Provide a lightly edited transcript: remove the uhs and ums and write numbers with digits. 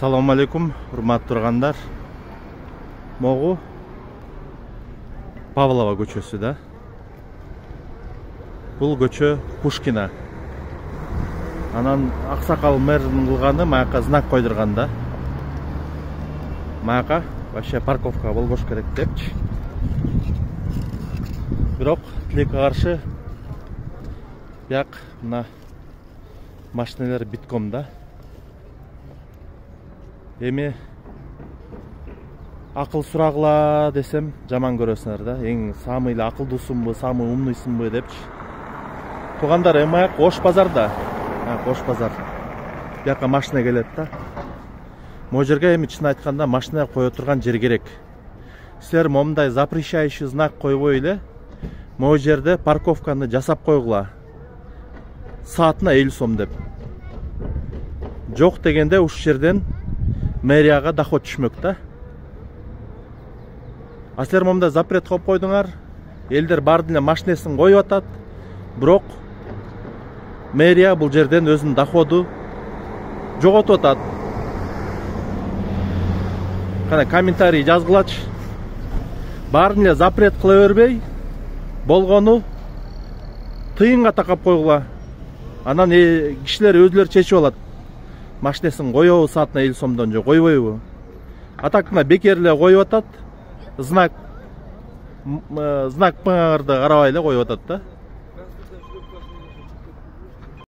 Assalamu алейкум, урматтуу тургандар. Могу Павлова көчөсү да. Бул көчө Пушкина. Анан аксакал мэрдин кылганы маяка знак койдурган да. Маяка вообще парковка болбош керек депчи. Бирок тилекке каршы бияк мына машиналар битком да. Эми акыл сурагыла десем жаман көрөсүңөр да. Эң самый эле акылдуусунбу, самый умныйсыңбы депчи. Туугандар, эми аяк Ош базарда. Ош базар. Бияка машина келет да. Могу жерге эми чын айтканда машина кое турган жер керек. Силер момундай запрещающий знак койбой эле могу жерде парковканы жасап койгула. Саатына 50 сом деп. Жок дегенде уш жерден мэрияга доход түшмөк да. А силер момундай запрет коюп койдуңар. Элдер баардык эле машинесин коюп атат. Бирок мэрия бул жерден өзүнүн доходу жоготуп атат. Кана комментарий жазгылачы. Баарын эле запрет кыла бербей, болгону тыйынга такап койгула. Анан кишилер өзүлөрү чечип алат. Машинесин коебу саатына 50 сомдон же койбойбу. Атакына бекер эле коюп атат. Знак пыңарды карабай эле коюп атат да.